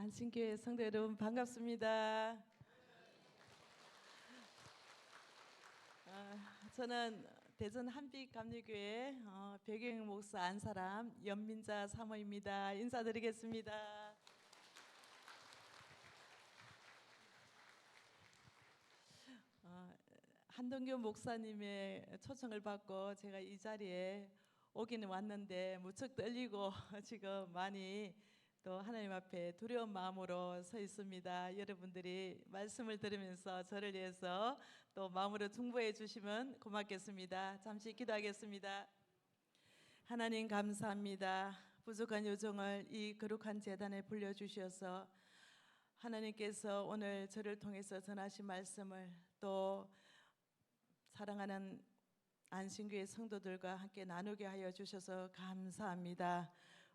안신교회 성도 여러분 반갑습니다. 저는 대전 한빛감리교회 배경 목사 안사람 연민자 사모입니다. 인사드리겠습니다. 한동규 목사님의 초청을 받고 제가 이 자리에 오기는 왔는데 무척 떨리고 지금 많이 또 하나님 앞에 두려운 마음으로 서 있습니다. 여러분들이 말씀을 들으면서 저를 위해서 또 마음으로 중보해 주시면 고맙겠습니다. 잠시 기도하겠습니다. 하나님 감사합니다. 부족한 요정을 이 거룩한 제단에 불려주셔서 하나님께서 오늘 저를 통해서 전하신 말씀을 또 사랑하는 안신교회 성도들과 함께 나누게 하여 주셔서 감사합니다.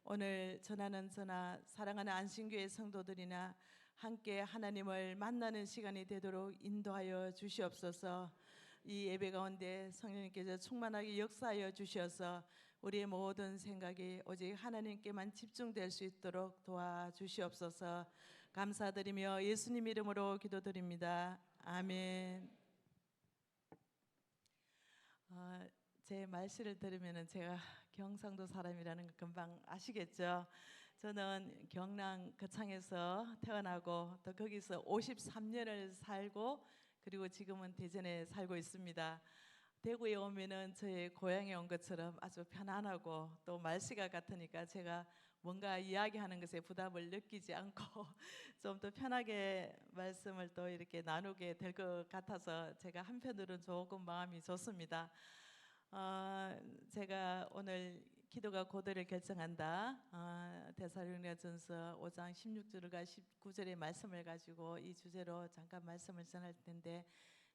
오늘 전하는 전하 사랑하는 안신교회 성도들이나 함께 하나님을 만나는 시간이 되도록 인도하여 주시옵소서. 이 예배 가운데 성령님께서 충만하게 역사하여 주셔서 우리의 모든 생각이 오직 하나님께만 집중될 수 있도록 도와주시옵소서. 감사드리며 예수님 이름으로 기도드립니다. 아멘. 제 말씨를 들으면 제가 경상도 사람이라는 거 금방 아시겠죠? 저는 경남 거창에서 태어나고 또 거기서 53년을 살고 그리고 지금은 대전에 살고 있습니다. 대구에 오면은 저의 고향에 온 것처럼 아주 편안하고 또 말씨가 같으니까 제가 뭔가 이야기하는 것에 부담을 느끼지 않고 좀 더 편하게 말씀을 또 이렇게 나누게 될 것 같아서 제가 한편으로는 조금 마음이 좋습니다. 제가 오늘 기도가 고도를 결정한다 데살로니가전서 5장 16절과 19절의 말씀을 가지고 이 주제로 잠깐 말씀을 전할 텐데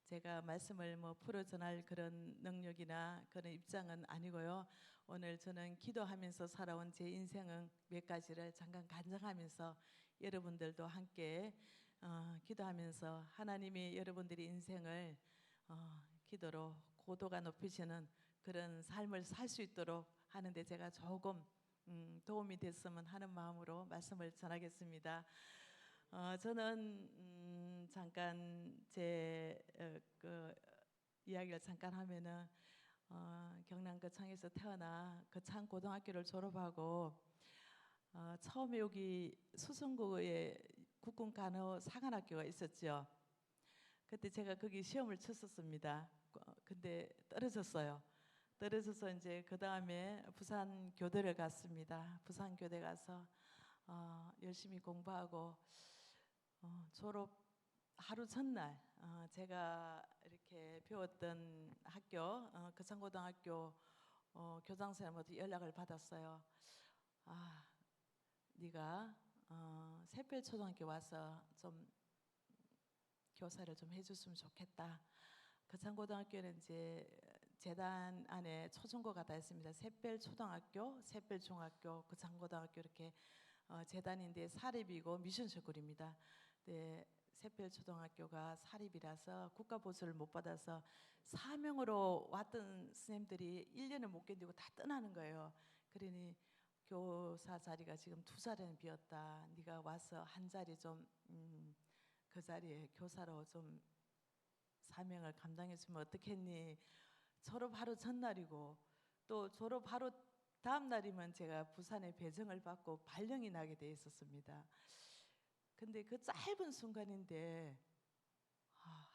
제가 말씀을 풀어 전할 그런 능력이나 그런 입장은 아니고요. 오늘 저는 기도하면서 살아온 제 인생은 몇 가지를 잠깐 간증하면서 여러분들도 함께 기도하면서 하나님이 여러분들의 인생을 기도로 고도가 높이시는 그런 삶을 살 수 있도록 하는데 제가 조금 도움이 됐으면 하는 마음으로 말씀을 전하겠습니다. 저는 잠깐 제 이야기를 잠깐 하면은 경남 거창에서 태어나 거창 고등학교를 졸업하고 처음에 여기 수성구에 국군 간호 사관학교가 있었죠. 그때 제가 거기 시험을 쳤었습니다. 근데 떨어졌어요. 떨어져서 이제 그 다음에 부산 교대를 갔습니다. 부산 교대 가서 열심히 공부하고 졸업 하루 전날 제가 이렇게 배웠던 학교 거창고등학교 교장선생님한테 연락을 받았어요. 네가 새별초등학교 와서 좀 교사를 좀 해줬으면 좋겠다. 거창고등학교는 이제 재단 안에 초중고가 다 있습니다. 샛별초등학교, 샛별중학교, 거창고등학교 이렇게 재단인데 사립이고 미션스쿨입니다. 네, 샛별초등학교가 사립이라서 국가보수를 못 받아서 사명으로 왔던 선생님들이 1년을 못 견디고 다 떠나는 거예요. 그러니 교사 자리가 지금 2자리는 비었다. 네가 와서 한 자리 좀 그 자리에 교사로 좀 사명을 감당했으면 어떻겠니? 졸업 하루 전날이고 또 졸업 하루 다음 날이면 제가 부산에 배정을 받고 발령이 나게 돼 있었습니다. 근데 그 짧은 순간인데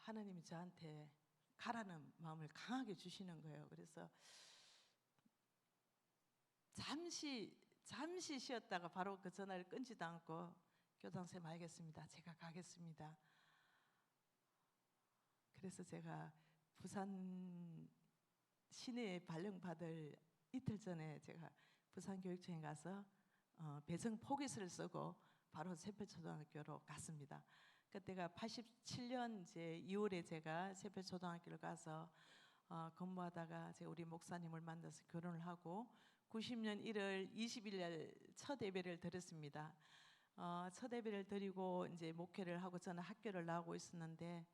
하나님이 저한테 가라는 마음을 강하게 주시는 거예요. 그래서 잠시 쉬었다가 바로 그 전화를 끊지도 않고 교장선생님 알겠습니다. 제가 가겠습니다. 그래서 제가 부산 시내에 발령받을 이틀 전에 제가 부산교육청에 가서 배정 포기서를 쓰고 바로 새별초등학교로 갔습니다. 그때가 87년 이제 2월에 제가 새별초등학교를 가서 근무하다가 제가 우리 목사님을 만나서 결혼을 하고 90년 1월 20일 날 첫 예배를 드렸습니다. 첫 예배를 드리고 이제 목회를 하고 저는 학교를 나오고 있었는데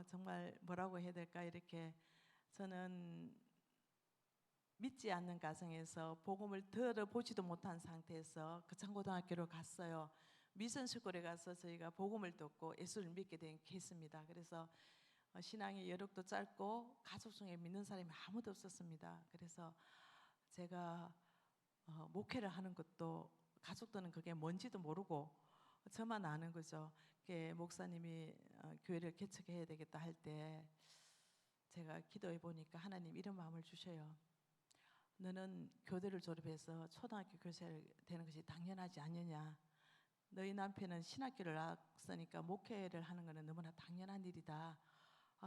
정말 뭐라고 해야 될까 이렇게 저는 믿지 않는 가정에서 복음을 들어보지도 못한 상태에서 거창고등학교로 갔어요. 미션스쿨에 가서 저희가 복음을 듣고 예수를 믿게 된 케이스입니다. 그래서 신앙의 여력도 짧고 가족 중에 믿는 사람이 아무도 없었습니다. 그래서 제가 목회를 하는 것도 가족들은 그게 뭔지도 모르고 저만 아는 거죠. 목사님이 교회를 개척해야 되겠다 할 때 제가 기도해 보니까 하나님 이런 마음을 주셔요. 너는 교대를 졸업해서 초등학교 교사를 되는 것이 당연하지 않느냐. 너희 남편은 신학교를 나왔으니까 목회를 하는 것은 너무나 당연한 일이다.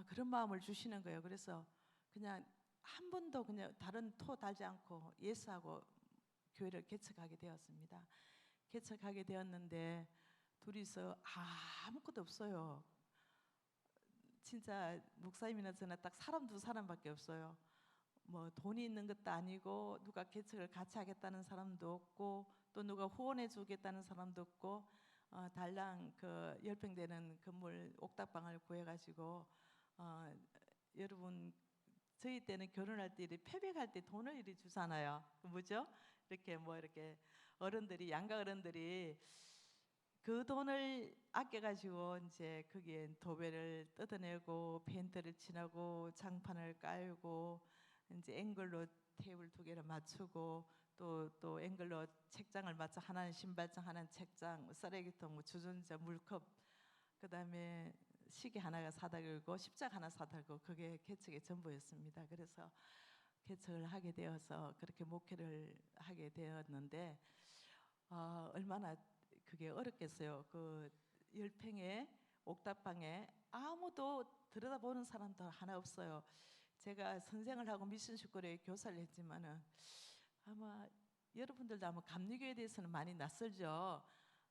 그런 마음을 주시는 거예요. 그래서 그냥 한 번도 그냥 다른 토 달지 않고 예스하고 교회를 개척하게 되었습니다. 개척하게 되었는데 둘이서 아무것도 없어요. 진짜 목사님이나 저나 딱 사람 두 사람밖에 없어요. 뭐 돈이 있는 것도 아니고 누가 개척을 같이 하겠다는 사람도 없고 또 누가 후원해 주겠다는 사람도 없고 달랑 그 10평 되는 건물 옥탑방을 구해가지고 여러분 저희 때는 결혼할 때 패백할 때 돈을 이리 주잖아요. 뭐죠? 이렇게 뭐 이렇게 어른들이 양가 어른들이 그 돈을 아껴가지고 이제 거기에 도배를 뜯어내고 페인트를 칠하고 장판을 깔고 이제 앵글로 테이블 2개를 맞추고 또 앵글로 책장을 맞춰 하나는 신발장 하나는 책장 쓰레기통 주전자 물컵 그다음에 시계 하나가 사다 걸고 십자가 하나 사다 걸고 그게 개척의 전부였습니다. 그래서 개척을 하게 되어서 그렇게 목회를 하게 되었는데 얼마나 그게 어렵겠어요. 그 10평의 옥탑방에 아무도 들여다보는 사람도 하나 없어요. 제가 선생을 하고 미션스쿨에 교사를 했지만은 아마 여러분들도 아마 감리교에 대해서는 많이 낯설죠.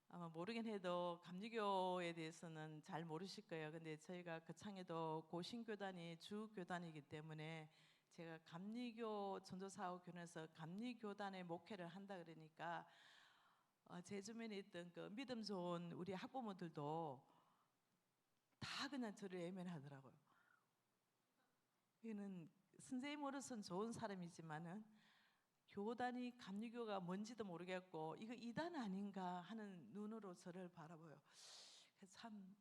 아마 모르긴 해도 감리교에 대해서는 잘 모르실 거예요. 근데 저희가 거창에도 고신교단이 주 교단이기 때문에 제가 감리교 전도사역교회에서 감리교단의 목회를 한다 그러니까 제 주변에 있던 그 믿음 좋은 우리 학부모들도 다 그냥 저를 외면하더라고요. 이거는 선생님으로서는 좋은 사람이지만은 교단이 감리교가 뭔지도 모르겠고 이거 이단 아닌가 하는 눈으로 저를 바라봐요. 그래서 참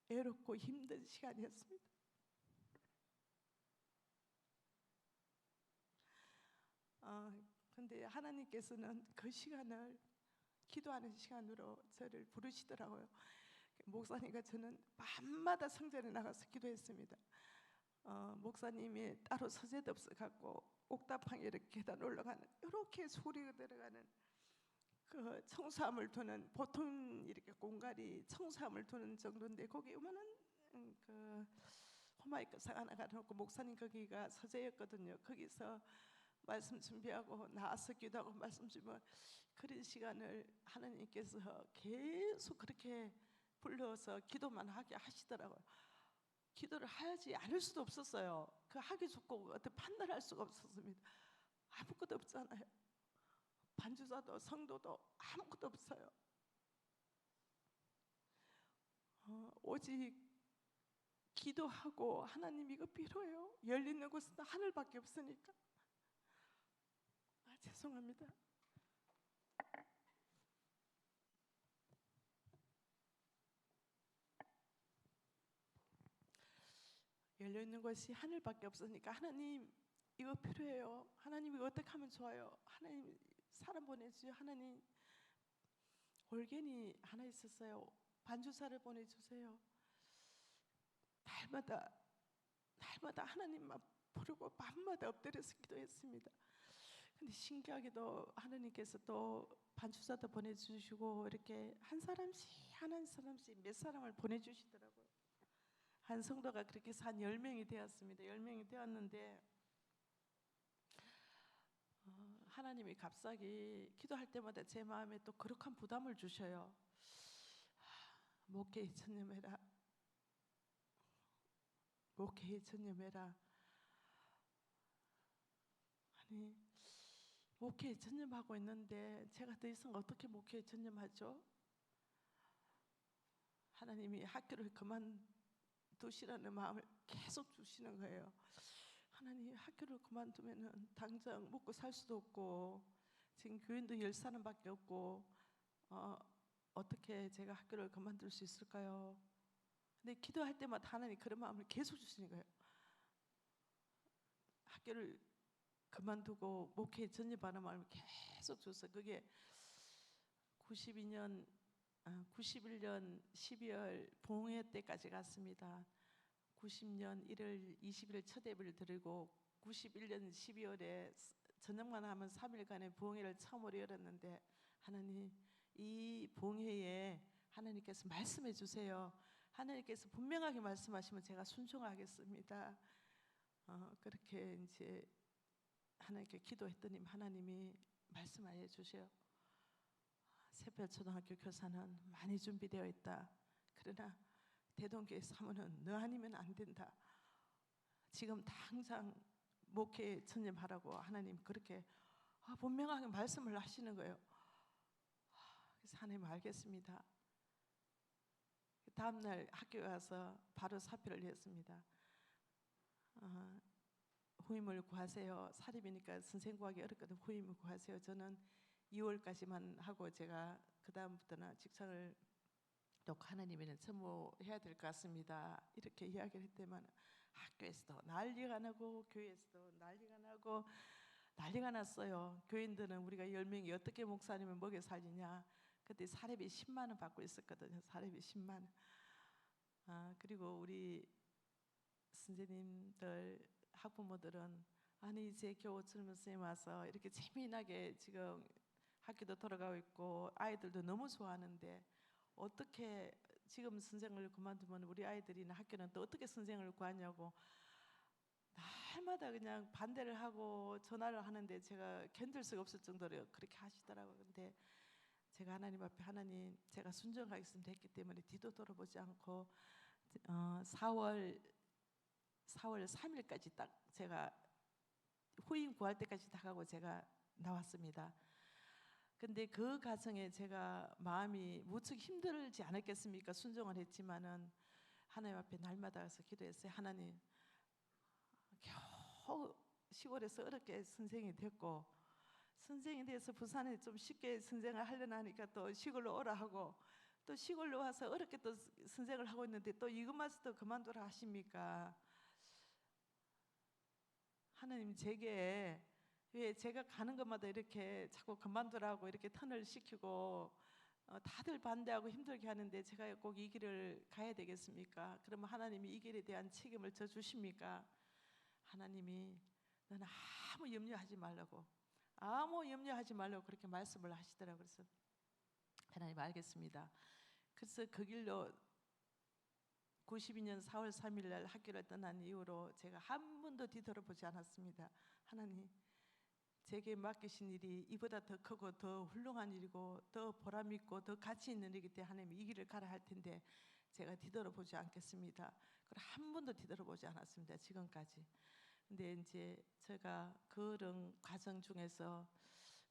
외롭고 힘든 시간이었습니다. 근데 하나님께서는 그 시간을 기도하는 시간으로 저를 부르시더라고요. 목사님과 저는 밤마다 성전에 나가서 기도했습니다. 목사님이 따로 서재도 없어갖고 옥탑방에 이렇게 계단 올라가는 이렇게 소리가 들어가는 그 청소함을 두는 보통 이렇게 공갈이 청소함을 두는 정도인데 거기 요만한 그 호마이크상 하나 가놓고 목사님 거기가 서재였거든요. 거기서 말씀 준비하고 나와서 기도하고 말씀 준비하고 그런 시간을 하나님께서 계속 그렇게 불러서 기도만 하게 하시더라고요. 기도를 하지 않을 수도 없었어요. 그 하기 좋고 어떻게 판단할 수가 없었습니다. 아무것도 없잖아요. 반주자도 성도도 아무것도 없어요. 오직 기도하고 하나님 이거 필요해요. 열리는 곳은 하늘밖에 없으니까. 죄송합니다. 열려있는 것이 하늘밖에 없으니까 하나님 이거 필요해요. 하나님 이거 어떻게 하면 좋아요. 하나님 사람 보내주세요. 하나님 올개니 하나 있었어요. 반주사를 보내주세요. 날마다 하나님만 부르고 밤마다 엎드려서 기도했습니다. 근데 신기하게도 하나님께서 또 반주사도 보내주시고 이렇게 한 사람씩 몇 사람을 보내주시더라고요. 한 성도가 그렇게 해서 한 10명이 되었습니다. 10명이 되었는데 하나님이 갑자기 기도할 때마다 제 마음에 또 거룩한 부담을 주셔요. 목회에 전념해라. 목회에 전념해라. 아니 목회에 전념하고 있는데 제가 더 이상 어떻게 목회에 전념하죠? 하나님이 학교를 두시라는 마음을 계속 주시는 거예요. 하나님, 학교를 그만두면은 당장 먹고 살 수도 없고 지금 교인도 10사람밖에 없고 어떻게 제가 학교를 그만둘 수 있을까요? 근데 기도할 때마다 하나님 그런 마음을 계속 주시는 거예요. 학교를 그만두고 목회에 전념하는 마음을 계속 줘서 그게 91년 12월 봉회 때까지 갔습니다. 90년 1월 20일 첫 예배를 드리고 91년 12월에 저녁만 하면 3일간의 봉회를 처음으로 열었는데 하나님, 이 봉회에 하나님께서 말씀해 주세요. 하나님께서 분명하게 말씀하시면 제가 순종하겠습니다. 그렇게 이제 하나님께 기도했더니 하나님이 말씀하여 주셔요. 새별초등학교 교사는 많이 준비되어 있다. 그러나 대동교회 사모는 너 아니면 안 된다. 지금 당장 목회에 전념하라고 하나님 그렇게 분명하게 말씀을 하시는 거예요. 그래서 하나님 알겠습니다. 다음날 학교에 와서 바로 사표를 냈습니다. 후임을 구하세요. 사립이니까 선생 구하기 어렵거든. 후임을 구하세요. 저는 2월까지만 하고 제가 그 다음부터는 직장을 놓고 하나님에는 전무해야 될 것 같습니다. 이렇게 이야기를 했더만 학교에서도 난리가 나고 교회에서도 난리가 나고 난리가 났어요. 교인들은 우리가 10명이 어떻게 목사님을 먹여 살리냐. 그때 사례비 10만 원 받고 있었거든요. 사례비 10만 원. 그리고 우리 선생님들 학부모들은 아니 이제 겨우 젊은 선생님 와서 이렇게 재미나게 지금 학교도 돌아가고 있고 아이들도 너무 좋아하는데 어떻게 지금 선생을 그만두면 우리 아이들이나 학교는 또 어떻게 선생을 구하냐고 날마다 그냥 반대를 하고 전화를 하는데 제가 견딜 수가 없을 정도로 그렇게 하시더라고요. 근데 제가 하나님 앞에 하나님 제가 순종하겠습니다 했기 때문에 뒤도 돌아보지 않고 4월 3일까지 딱 제가 후임 구할 때까지 다 가고 제가 나왔습니다. 근데 그 과정에 제가 마음이 무척 힘들지 않았겠습니까? 순종을 했지만은 하나님 앞에 날마다 가서 기도했어요. 하나님, 겨우 시골에서 어렵게 선생이 됐고 선생이 돼서 부산에 좀 쉽게 선생을 하려나 하니까 또 시골로 오라 하고 또 시골로 와서 어렵게 또 선생을 하고 있는데 또 이것마저도 그만두라 하십니까? 하나님 제게 왜 제가 가는 것마다 이렇게 자꾸 그만두라고 이렇게 턴을 시키고 다들 반대하고 힘들게 하는데 제가 꼭 이 길을 가야 되겠습니까? 그러면 하나님이 이 길에 대한 책임을 져 주십니까? 하나님이 너는 아무 염려하지 말라고 그렇게 말씀을 하시더라고요. 그래서 하나님 알겠습니다. 그래서 그 길로 92년 4월 3일 날 학교를 떠난 이후로 제가 한 번도 뒤돌아보지 않았습니다. 하나님 제게 맡기신 일이 이보다 더 크고 더 훌륭한 일이고 더 보람있고 더 가치 있는 일이기 때문에 하나님 이 길을 가라 할 텐데 제가 뒤돌아보지 않겠습니다. 그걸 한 번도 뒤돌아보지 않았습니다. 지금까지. 근데 이제 제가 그런 과정 중에서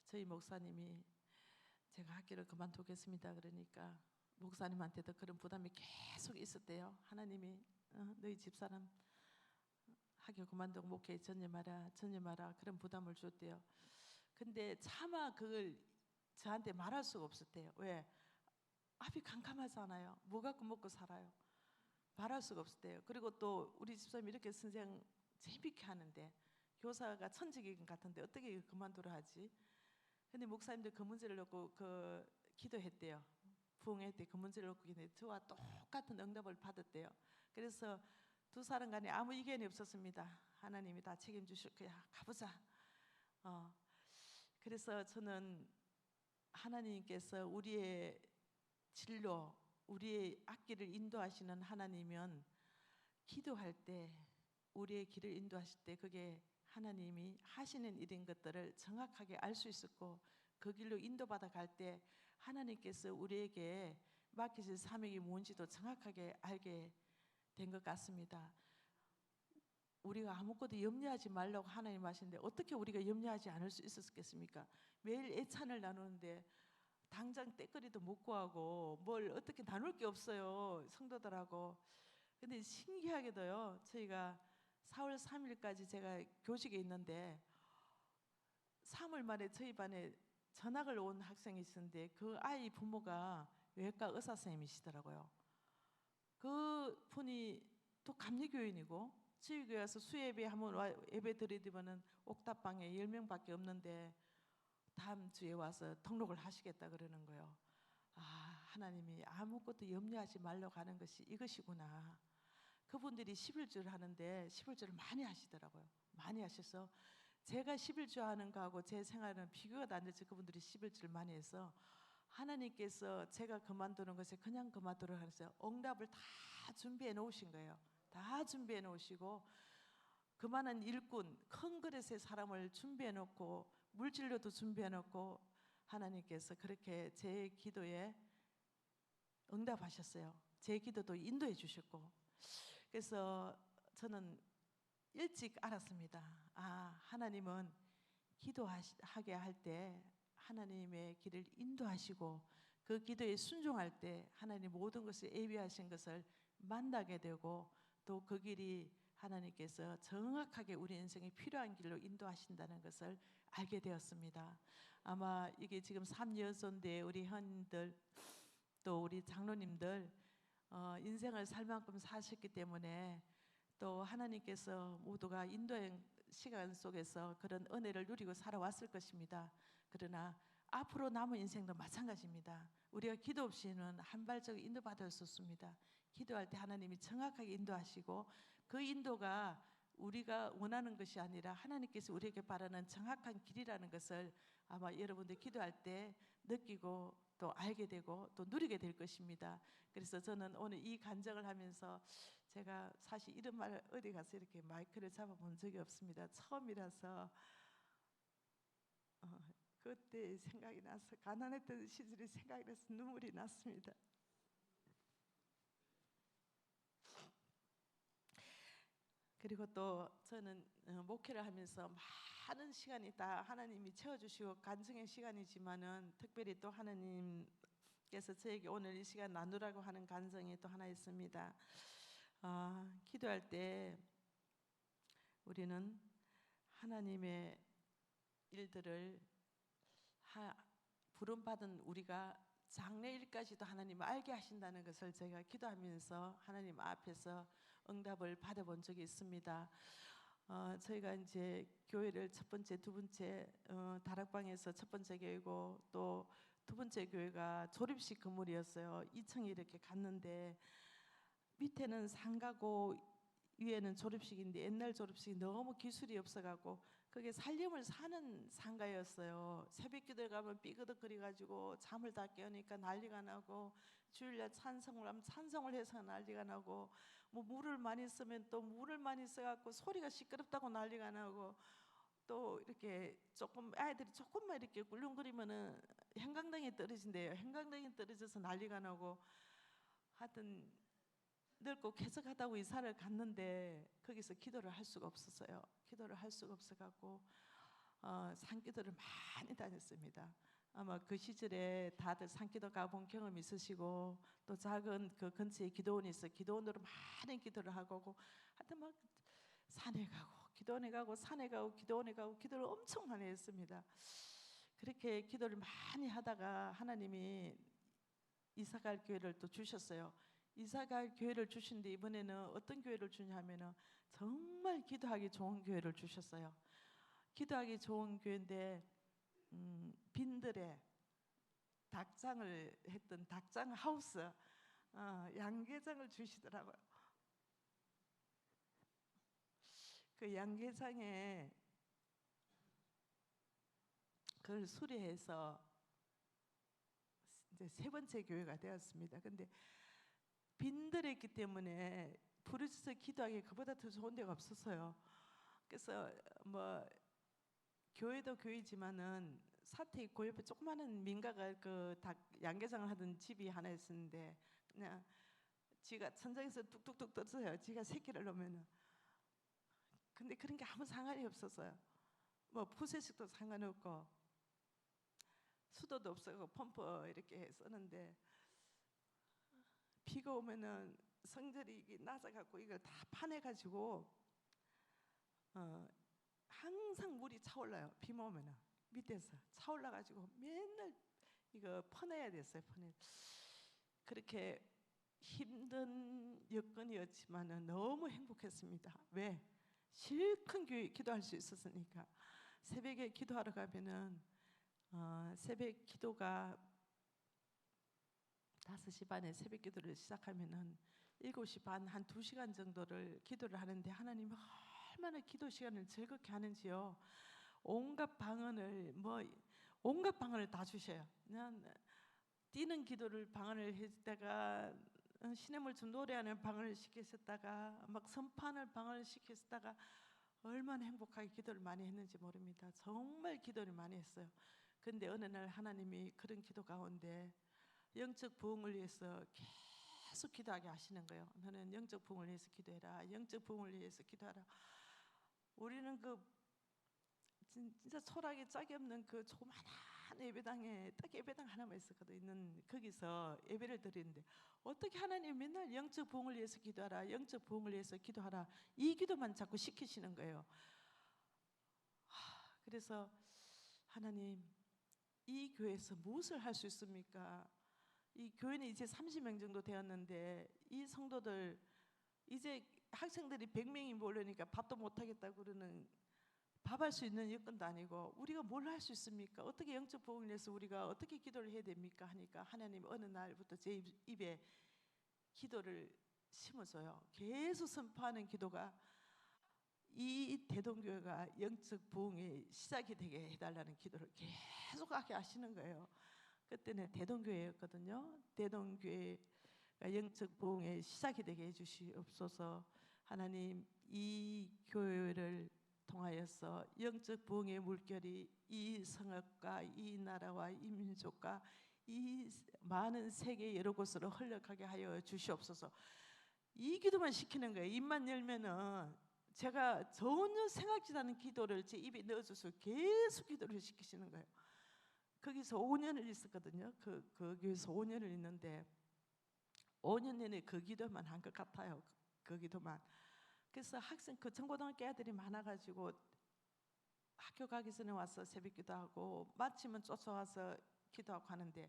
저희 목사님이 제가 학교를 그만두겠습니다 그러니까 목사님한테도 그런 부담이 계속 있었대요. 하나님이 너희 집사람 학교 그만두고 목회에 전념하라 그런 부담을 줬대요. 근데 차마 그걸 저한테 말할 수가 없었대요. 왜? 앞이 캄캄하잖아요. 뭐 갖고 먹고 살아요. 말할 수가 없었대요. 그리고 또 우리 집사람이 이렇게 선생 재밌게 하는데 교사가 천직인 같은데 어떻게 그만두라 하지? 근데 목사님들 그 문제를 놓고 기도했대요. 부흥회 때 그 문제를 놓고 기도했는데 저와 똑같은 응답을 받았대요. 그래서 두 사람 간에 아무 이견이 없었습니다. 하나님이 다 책임주실 거야. 가보자. 그래서 저는 하나님께서 우리의 진로, 우리의 앞길을 인도하시는 하나님은 기도할 때 우리의 길을 인도하실 때 그게 하나님이 하시는 일인 것들을 정확하게 알 수 있었고 그 길로 인도받아 갈 때 하나님께서 우리에게 맡기실 사명이 뭔지도 정확하게 알게 된 것 같습니다. 우리가 아무것도 염려하지 말라고 하나님 하시는데 어떻게 우리가 염려하지 않을 수 있었겠습니까? 매일 애찬을 나누는데 당장 떼거리도 못 구하고 뭘 어떻게 나눌 게 없어요. 성도들하고. 근데 신기하게도요, 저희가 4월 3일까지 제가 교직에 있는데 3월 말에 저희 반에 전학을 온 학생이 있었는데 그 아이 부모가 외과 의사 선생님이시더라고요. 그 분이 또 감리교인이고 저희 교회 와서 수예배 한번 예배 드리더만은 옥탑방에 10명밖에 없는데 다음 주에 와서 등록을 하시겠다 그러는 거예요. 아, 하나님이 아무것도 염려하지 말라고 하는 것이 이것이구나. 그분들이 11줄 하는데 11줄을 많이 하시더라고요. 많이 하셔서 제가 11주 하는 거하고 제 생활은 비교가 안 되죠. 그분들이 11줄 많이 해서 하나님께서 제가 그만두는 것에 그냥 그만두라고 하셨어요. 응답을 다 준비해 놓으신 거예요. 다 준비해 놓으시고 그 많은 일꾼 큰 그릇의 사람을 준비해 놓고 물질료도 준비해 놓고 하나님께서 그렇게 제 기도에 응답하셨어요. 제 기도도 인도해 주셨고 그래서 저는 일찍 알았습니다. 아, 하나님은 기도하게 할 때 하나님의 길을 인도하시고 그 기도에 순종할 때 하나님 모든 것을 예비하신 것을 만나게 되고 또 그 길이 하나님께서 정확하게 우리 인생에 필요한 길로 인도하신다는 것을 알게 되었습니다. 아마 이게 지금 3년선대 우리 현들 또 우리 장로님들 인생을 살 만큼 사셨기 때문에 또 하나님께서 모두가 인도의 시간 속에서 그런 은혜를 누리고 살아왔을 것입니다. 그러나 앞으로 남은 인생도 마찬가지입니다. 우리가 기도 없이는 한 발짝 인도받을 수 없습니다. 기도할 때 하나님이 정확하게 인도하시고 그 인도가 우리가 원하는 것이 아니라 하나님께서 우리에게 바라는 정확한 길이라는 것을 아마 여러분들 기도할 때 느끼고 또 알게 되고 또 누리게 될 것입니다. 그래서 저는 오늘 이 간증을 하면서 제가 사실 이런 말 어디 가서 이렇게 마이크를 잡아본 적이 없습니다. 처음이라서 그때 생각이 나서 가난했던 시절이 생각이 나서 눈물이 났습니다. 그리고 또 저는 목회를 하면서 많은 시간이 다 하나님이 채워주시고 간증의 시간이지만은 특별히 또 하나님께서 저에게 오늘 이 시간 나누라고 하는 간증이 또 하나 있습니다. 기도할 때 우리는 하나님의 일들을 부름받은 우리가 장래일까지도 하나님 알게 하신다는 것을 제가 기도하면서 하나님 앞에서 응답을 받아본 적이 있습니다. 저희가 이제 교회를 첫 번째, 두 번째 다락방에서 첫 번째 교회고 또 두 번째 교회가 졸업식 건물이었어요. 2층에 이렇게 갔는데 밑에는 상가고 위에는 졸업식인데 옛날 졸업식이 너무 기술이 없어갖고 그게 살림을 사는 상가였어요. 새벽기도에 가면 삐그덕거려가지고 잠을 다 깨우니까 난리가 나고 주일날 찬송을 하면 찬송을 해서 난리가 나고 뭐 물을 많이 쓰면 또 물을 많이 써갖고 소리가 시끄럽다고 난리가 나고 또 이렇게 조금 아이들이 조금만 이렇게 꿀렁거리면은 형광등이 떨어진대요. 형광등이 떨어져서 난리가 나고 하여튼 늙고 쾌적하다고 이사를 갔는데 거기서 기도를 할 수가 없었어요. 기도를 할 수가 없어갖고 산기도를 많이 다녔습니다. 아마 그 시절에 다들 산기도 가본 경험 있으시고 또 작은 그 근처에 기도원이 있어 기도원으로 많이 기도를 하고 하여튼 막 산에 가고 기도원에 가고 산에 가고 기도원에 가고 기도를 엄청 많이 했습니다. 그렇게 기도를 많이 하다가 하나님이 이사갈 교회를 또 주셨어요. 이사갈 교회를 주신데 이번에는 어떤 교회를 주냐면은 정말 기도하기 좋은 교회를 주셨어요. 기도하기 좋은 교회인데 빈들에 닭장을 했던 닭장 하우스 양계장을 주시더라고요. 그 양계장에 그걸 수리해서 이제 세 번째 교회가 되었습니다. 근데 빈들했기 때문에 부르짖어 기도하기 그보다 더 좋은 데가 없었어요. 그래서 뭐 교회도 교회지만은 사택 그 옆에 조그마한 민가가 그 양계장을 하던 집이 하나 있었는데 그냥 지가 천장에서 뚝뚝뚝 떴어요. 지가 새끼를 놓으면은. 근데 그런 게 아무 상관이 없었어요. 뭐 푸세식도 상관없고 수도도 없어고 펌프 이렇게 썼는데 비가 오면은 성전이 이게 낮아갖고 이걸 다 파내가지고 항상 물이 차올라요. 비만 오면은 밑에서 차올라가지고 맨날 이거 퍼내야 됐어요. 그렇게 힘든 여건이었지만은 너무 행복했습니다. 왜? 실컷 기도할 수 있었으니까. 새벽에 기도하러 가면은 새벽 기도가 5시 반에 새벽 기도를 시작하면은 7시 반 한 2시간 정도를 기도를 하는데 하나님이 얼마나 기도 시간을 즐겁게 하는지요. 온갖 방언을 다 주셔요. 그냥 뛰는 기도를 방언을 했다가 시냇물 좀 노래하는 방언을 시켰다가 막 선포하는 방언을 시켰다가 얼마나 행복하게 기도를 많이 했는지 모릅니다. 정말 기도를 많이 했어요. 근데 어느 날 하나님이 그런 기도 가운데 영적 부흥을 위해서 계속 기도하게 하시는 거예요. 너는 영적 부흥을 위해서 기도해라. 영적 부흥을 위해서 기도하라. 우리는 진짜 초락에 짝이 없는 그 조그만한 예배당에 딱 예배당 하나만 있었거든요. 거기서 예배를 드리는데 어떻게 하나님 맨날 영적 부흥을 위해서 기도하라, 영적 부흥을 위해서 기도하라 이 기도만 자꾸 시키시는 거예요. 그래서 하나님 이 교회에서 무엇을 할 수 있습니까? 이 교회는 이제 30명 정도 되었는데 이 성도들 이제 학생들이 100명이 모르니까 밥도 못 하겠다고 그러는, 밥할 수 있는 여건도 아니고 우리가 뭘 할 수 있습니까? 어떻게 영적 부흥을 위해서 우리가 어떻게 기도를 해야 됩니까? 하니까 하나님 어느 날부터 제 입에 기도를 심어줘요. 계속 선포하는 기도가 이 대동교회가 영적 부흥의 시작이 되게 해달라는 기도를 계속 하게 하시는 거예요. 그때는 대동교회였거든요. 대동교회가 영적 부흥의 시작이 되게 해주시옵소서. 하나님 이 교회를 통하여서 영적 부흥의 물결이 이 성읍과 이 나라와 이 민족과 이 많은 세계 여러 곳으로 흘러가게 하여 주시옵소서. 이 기도만 시키는 거예요. 입만 열면은 제가 전혀 생각지도 않은 기도를 제 입에 넣어줘서 계속 기도를 시키시는 거예요. 거기서 5년을 있었거든요. 거기서 5년을 있는데 5년 내내 그 기도만 한 것 같아요. 그 기도만. 그래서 그 청고등학교 애들이 많아가지고 학교 가기 전에 와서 새벽 기도하고 마치면 쫓아와서 기도하고 하는데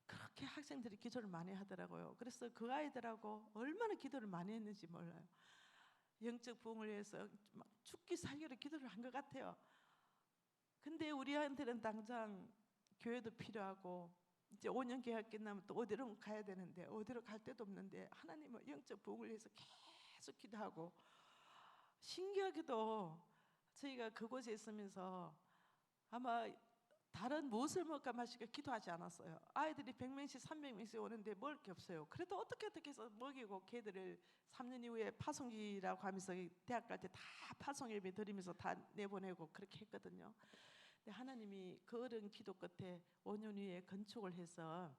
그렇게 학생들이 기도를 많이 하더라고요. 그래서 그 아이들하고 얼마나 기도를 많이 했는지 몰라요. 영적 부흥을 위해서 막 죽기 살기로 기도를 한 것 같아요. 근데 우리한테는 당장 교회도 필요하고 이제 5년 계약 끝나면 또 어디로 가야 되는데 어디로 갈 데도 없는데 하나님은 영적 부흥을 위해서 계속 기도하고, 신기하게도 저희가 그곳에 있으면서 아마 다른 무엇을 먹을까 마실까 기도하지 않았어요. 아이들이 100명씩 300명씩 오는데 먹을 게 없어요. 그래도 어떻게 해서 먹이고 걔들을 3년 이후에 파송기라고 하면서 대학 갈 때 다 파송 예배 드리면서 다 내보내고 그렇게 했거든요. 근데 하나님이 그 어려운 기도 끝에 5년 후에 건축을 해서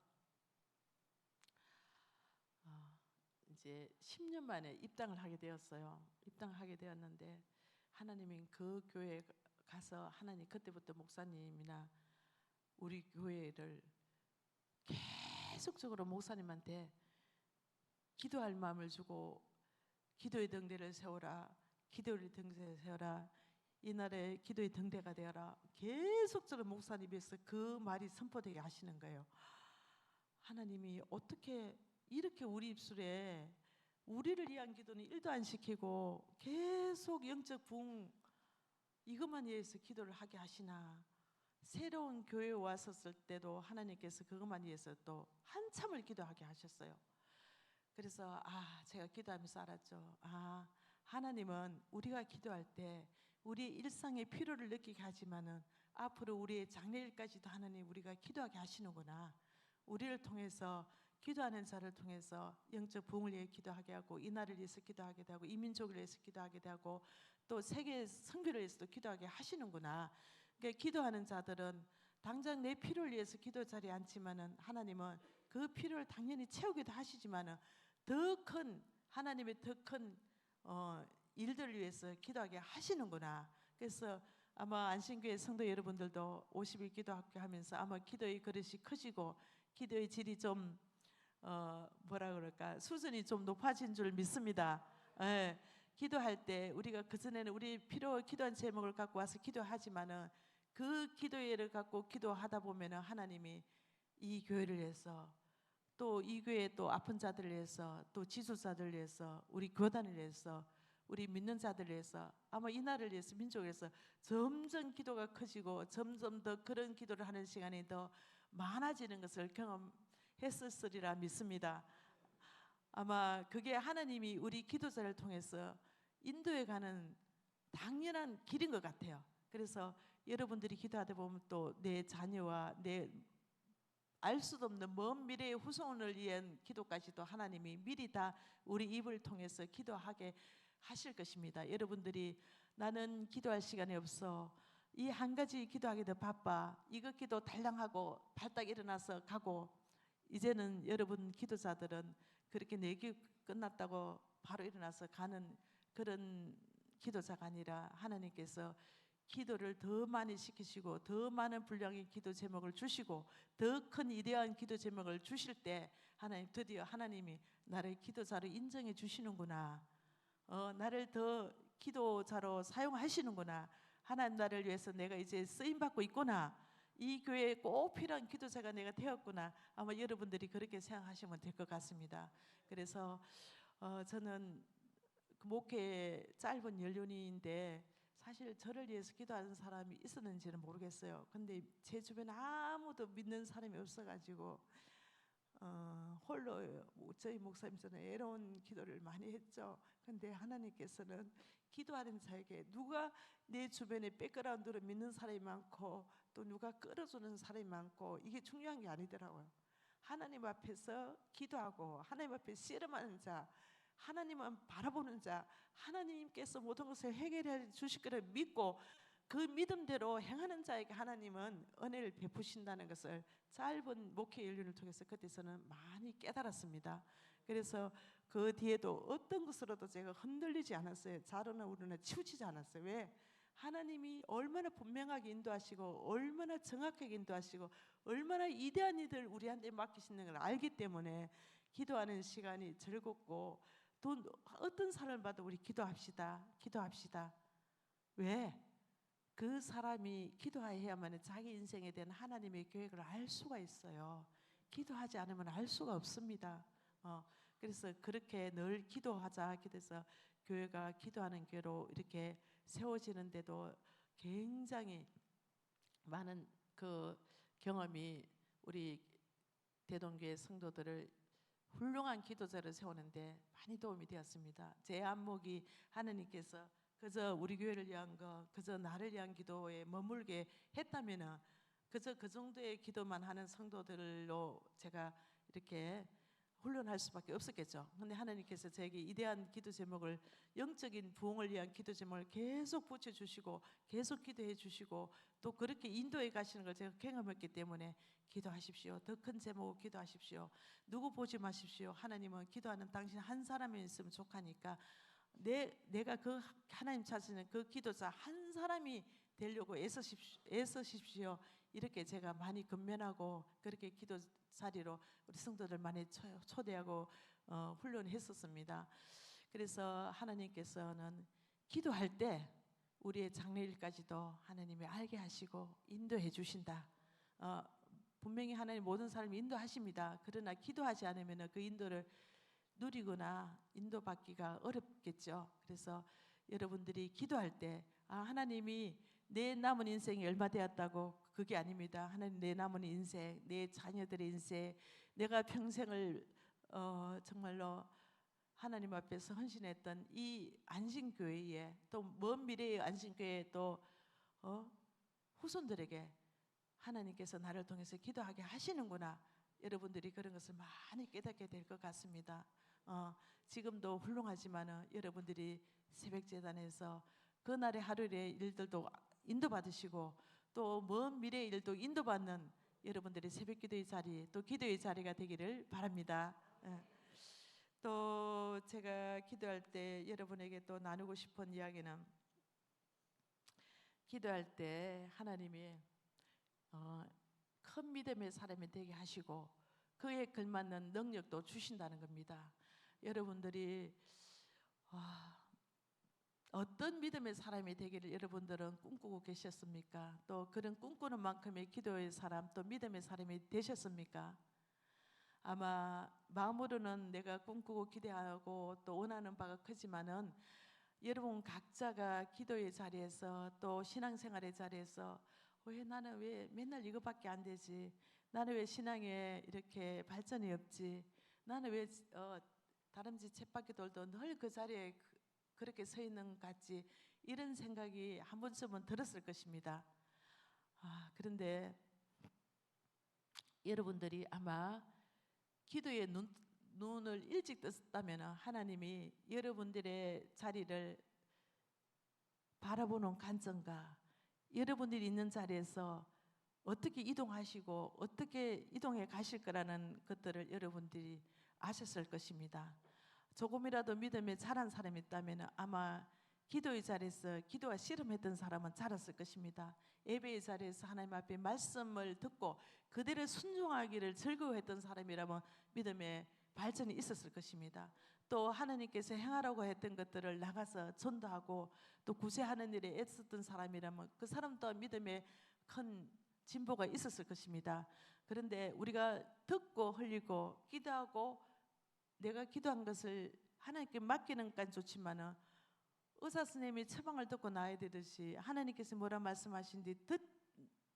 이제 10년 만에 입당을 하게 되었어요. 입당하게 되었는데 하나님이 그 교회에 가서 하나님 그때부터 목사님이나 우리 교회를 계속적으로 목사님한테 기도할 마음을 주고 기도의 등대를 세워라, 기도의 등대를 세워라, 이 나라에 기도의 등대가 되어라, 계속적으로 목사님 입에서 그 말이 선포되게 하시는 거예요. 하나님이 어떻게 이렇게 우리 입술에 우리를 위한 기도는 1도 안 시키고 계속 영적 부흥 이것만 위해서 기도를 하게 하시나. 새로운 교회에 왔었을 때도 하나님께서 그것만 위해서 또 한참을 기도하게 하셨어요. 그래서 제가 기도하면서 알았죠. 하나님은 우리가 기도할 때 우리의 일상의 필요를 느끼게 하지만은 앞으로 우리의 장래일까지도 하나님 우리가 기도하게 하시는구나. 우리를 통해서 기도하는 자를 통해서 영적 부흥을 위해 기도하게 하고 이 나라를 위해서 기도하게 되고 이 민족을 위해서 기도하게 되고 또 세계 선교를 위해서도 기도하게 하시는구나. 그러니까 기도하는 자들은 당장 내 필요를 위해서 기도 자리에 앉지만은 하나님은 그 필요를 당연히 채우기도 하시지만은 더 큰 하나님의 더 큰 일들을 위해서 기도하게 하시는구나. 그래서 아마 안신교회 성도 여러분들도 50일 기도학교 하면서 아마 기도의 그릇이 커지고 기도의 질이 좀 뭐라 그럴까 수준이 좀 높아진 줄 믿습니다. 예, 기도할 때 우리가 그전에는 우리 필요 기도한 제목을 갖고 와서 기도하지만은 그 기도회를 갖고 기도하다 보면은 하나님이 이 교회를 위해서 또 이 교회 또 아픈 자들을 위해서 또 지주자들을 위해서 우리 교단을 위해서 우리 믿는 자들을 위해서 아마 이 나라를 위해서 민족을 위해서 점점 기도가 커지고 점점 더 그런 기도를 하는 시간이 더 많아지는 것을 경험했었으리라 믿습니다. 아마 그게 하나님이 우리 기도자를 통해서 인도해 가는 당연한 길인 것 같아요. 그래서 여러분들이 기도하다 보면 또 내 자녀와 내 알 수도 없는 먼 미래의 후손을 위한 기도까지도 하나님이 미리 다 우리 입을 통해서 기도하게 하실 것입니다. 여러분들이 나는 기도할 시간이 없어, 이 한 가지 기도하기도 바빠, 이것 기도 달랑하고 발딱 일어나서 가고, 이제는 여러분 기도자들은 그렇게 내기 끝났다고 바로 일어나서 가는 그런 기도자가 아니라 하나님께서 기도를 더 많이 시키시고 더 많은 분량의 기도 제목을 주시고 더 큰 위대한 기도 제목을 주실 때 하나님 드디어 하나님이 나를 기도자로 인정해 주시는구나. 나를 더 기도자로 사용하시는구나. 하나님 나를 위해서 내가 이제 쓰임 받고 있구나. 이 교회에 꼭 필요한 기도자가 내가 되었구나. 아마 여러분들이 그렇게 생각하시면 될 것 같습니다. 그래서 저는 그 목회 짧은 연륜인데 사실 저를 위해서 기도하는 사람이 있었는지는 모르겠어요. 근데 제 주변에 아무도 믿는 사람이 없어가지고 홀로 저희 목사님 저는 애로운 기도를 많이 했죠. 근데 하나님께서는 기도하는 자에게 누가 내 주변에 백그라운드로 믿는 사람이 많고 또 누가 끌어주는 사람이 많고 이게 중요한 게 아니더라고요. 하나님 앞에서 기도하고 하나님 앞에 씨름하는 자, 하나님은 바라보는 자, 하나님께서 모든 것을 해결해 주실 것을 믿고 그 믿음대로 행하는 자에게 하나님은 은혜를 베푸신다는 것을 짧은 목회 연륜을 통해서 그때서는 많이 깨달았습니다. 그래서 그 뒤에도 어떤 것으로도 제가 흔들리지 않았어요. 자로나 우르나 치우치지 않았어요. 왜? 하나님이 얼마나 분명하게 인도하시고 얼마나 정확하게 인도하시고 얼마나 위대한 일을 우리한테 맡기시는 걸 알기 때문에 기도하는 시간이 즐겁고 또 어떤 사람을 봐도 우리 기도합시다. 기도합시다. 왜? 그 사람이 기도해야만 자기 인생에 대한 하나님의 계획을 알 수가 있어요. 기도하지 않으면 알 수가 없습니다. 그래서 그렇게 늘 기도하자 기도해서 교회가 기도하는 교회로 이렇게 세워지는데도 굉장히 많은 그 경험이 우리 대동교회 성도들을 훌륭한 기도자를 세우는데 많이 도움이 되었습니다. 제 안목이 하나님께서 그저 우리 교회를 위한 거, 그저 나를 위한 기도에 머물게 했다면은 그저 그 정도의 기도만 하는 성도들로 제가 이렇게 훈련할 수밖에 없었겠죠. 근데 하나님께서 저에게 이대한 기도 제목을, 영적인 부흥을 위한 기도 제목을 계속 붙여주시고 계속 기도해 주시고 또 그렇게 인도해 가시는 걸 제가 경험했기 때문에 기도하십시오. 더 큰 제목 기도하십시오. 누구 보지 마십시오. 하나님은 기도하는 당신 한 사람이 있으면 족하니까 내가 그 하나님 찾으는 그 기도자 한 사람이 되려고 애쓰십시오. 이렇게 제가 많이 근면하고 그렇게 기도 자리로 우리 성도들 많이 초대하고 훈련했었습니다. 그래서 하나님께서는 기도할 때 우리의 장래일까지도 하나님이 알게 하시고 인도해 주신다. 분명히 하나님 모든 사람을 인도하십니다. 그러나 기도하지 않으면 그 인도를 누리거나 인도받기가 어렵겠죠. 그래서 여러분들이 기도할 때 하나님이 내 남은 인생이 얼마 되었다고, 그게 아닙니다. 하나님 내 남은 인생, 내 자녀들의 인생, 내가 평생을 정말로 하나님 앞에서 헌신했던 이 안신교회에 또 먼 미래의 안신교회에 또 후손들에게 하나님께서 나를 통해서 기도하게 하시는구나. 여러분들이 그런 것을 많이 깨닫게 될 것 같습니다. 지금도 훌륭하지만은 여러분들이 새벽재단에서 그날의 하루의 일들도 인도받으시고 또 먼 미래의 일도 인도받는 여러분들의 새벽기도의 자리, 또 기도의 자리가 되기를 바랍니다. 또 제가 기도할 때 여러분에게 또 나누고 싶은 이야기는, 기도할 때 하나님이 큰 믿음의 사람이 되게 하시고 그에 걸맞는 능력도 주신다는 겁니다. 여러분들이 어떤 믿음의 사람이 되기를 여러분들은 꿈꾸고 계셨습니까? 또 그런 꿈꾸는 만큼의 기도의 사람, 또 믿음의 사람이 되셨습니까? 아마 마음으로는 내가 꿈꾸고 기대하고 또 원하는 바가 크지만은 여러분 각자가 기도의 자리에서 또 신앙생활의 자리에서 나는 왜 맨날 이거밖에 안 되지? 나는 왜 신앙에 이렇게 발전이 없지? 나는 왜 다람쥐 쳇바퀴 돌도 늘 그 자리에 그렇게 서 있는 것 같지? 이런 생각이 한 번쯤은 들었을 것입니다. 그런데 여러분들이 아마 기도의 눈을 일찍 떴다면 하나님이 여러분들의 자리를 바라보는 관점과 여러분들이 있는 자리에서 어떻게 이동하시고 어떻게 이동해 가실 거라는 것들을 여러분들이 아셨을 것입니다. 조금이라도 믿음에 자란 사람이 있다면 아마 기도의 자리에서 기도와 씨름했던 사람은 자랐을 것입니다. 예배의 자리에서 하나님 앞에 말씀을 듣고 그대로 순종하기를 즐거워했던 사람이라면 믿음의 발전이 있었을 것입니다. 또 하나님께서 행하라고 했던 것들을 나가서 전도하고 또 구제하는 일에 애썼던 사람이라면 그 사람 또한 믿음에 큰 진보가 있었을 것입니다. 그런데 우리가 듣고 흘리고 기도하고 내가 기도한 것을 하나님께 맡기는 건 좋지만은 의사 선생님이 처방을 듣고 나야 되듯이 하나님께서 뭐라 말씀하신 뒤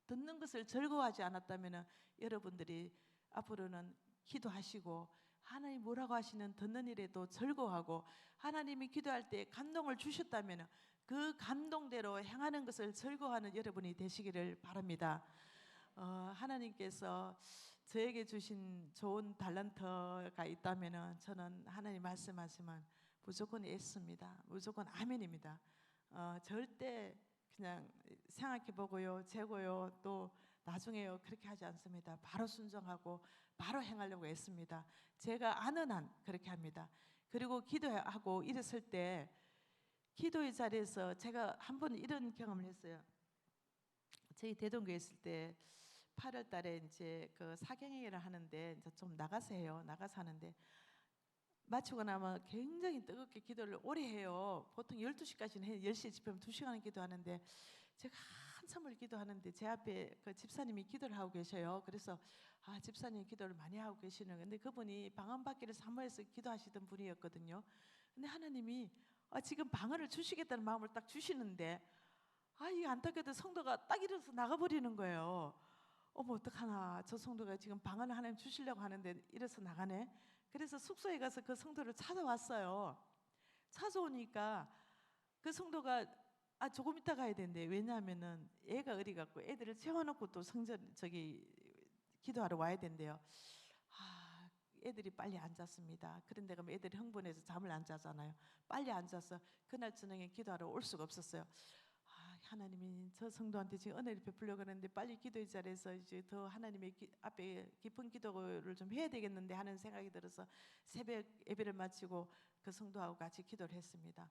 듣는 것을 즐거워하지 않았다면 여러분들이 앞으로는 기도하시고 하나님 뭐라고 하시는 듣는 일에도 즐거워하고 하나님이 기도할 때 감동을 주셨다면 그 감동대로 행하는 것을 즐거워하는 여러분이 되시기를 바랍니다. 하나님께서 저에게 주신 좋은 달란트가 있다면 저는 하나님 말씀하시면 무조건 예스입니다. 무조건 아멘입니다. 절대 그냥 생각해보고요, 재고요, 또 나중에요 그렇게 하지 않습니다. 바로 순종하고 바로 행하려고 했습니다. 제가 아는 한 그렇게 합니다. 그리고 기도하고 이랬을 때 기도의 자리에서 제가 한 번 이런 경험을 했어요. 저희 대동교회 있을 때 8월 달에 이제 그 사경회를 하는데 이제 좀 나가서 해요. 나가서 하는데 마치고 나면 굉장히 뜨겁게 기도를 오래 해요. 보통 12시까지는 해요. 10시에 집회하면 2시간 기도하는데 제가 한참을 기도하는데 제 앞에 그 집사님이 기도를 하고 계셔요. 그래서 집사님 기도를 많이 하고 계시는 건데 그분이 방언받기를 사모해서 기도하시던 분이었거든요. 근데 하나님이 지금 방언을 주시겠다는 마음을 딱 주시는데 이 안타깝게도 성도가 딱 일어서 나가버리는 거예요. 어머 어떡하나, 저 성도가 지금 방언을 하나님 주시려고 하는데 이래서 나가네. 그래서 숙소에 가서 그 성도를 찾아왔어요. 찾아오니까 그 성도가 조금 이따 가야 된대. 왜냐하면은 애가 어리 갖고 애들을 재워놓고 또 기도하러 와야 된대요. 애들이 빨리 안 잤습니다. 그런데 그럼 애들이 흥분해서 잠을 안 자잖아요. 빨리 안 자서 그날 저녁에 기도하러 올 수가 없었어요. 하나님이 저 성도한테 지금 은혜를 베풀려고 하는데 빨리 기도의 자리에서 이제 더 하나님의 앞에 깊은 기도를 좀 해야 되겠는데 하는 생각이 들어서 새벽 예배를 마치고 그 성도하고 같이 기도를 했습니다.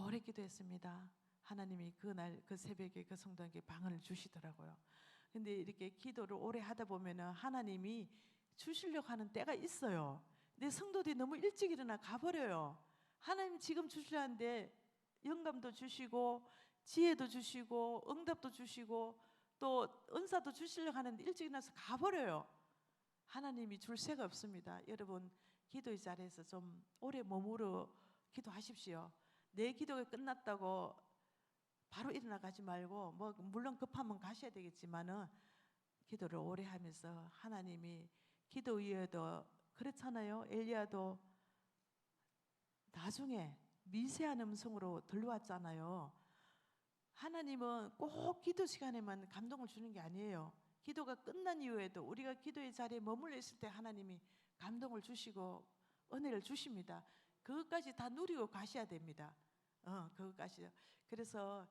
오래 기도했습니다. 하나님이 그날 그 새벽에 그 성도에게 방언을 주시더라고요. 근데 이렇게 기도를 오래 하다 보면은 하나님이 주시려고 하는 때가 있어요. 근데 성도들이 너무 일찍 일어나 가버려요. 하나님 지금 주시려 하는데 영감도 주시고 지혜도 주시고 응답도 주시고 또 은사도 주시려고 하는데 일찍 일어나서 가버려요. 하나님이 줄 새가 없습니다. 여러분 기도의 자리에서 좀 오래 머무르 기도하십시오. 내 기도가 끝났다고 바로 일어나 가지 말고 뭐 물론 급하면 가셔야 되겠지만은 기도를 오래 하면서 하나님이 기도 위에도 그렇잖아요. 엘리야도 나중에 미세한 음성으로 들려왔잖아요. 하나님은 꼭 기도 시간에만 감동을 주는 게 아니에요. 기도가 끝난 이후에도 우리가 기도의 자리에 머물러 있을 때 하나님이 감동을 주시고 은혜를 주십니다. 그것까지 다 누리고 가셔야 됩니다. 그것까지요. 그래서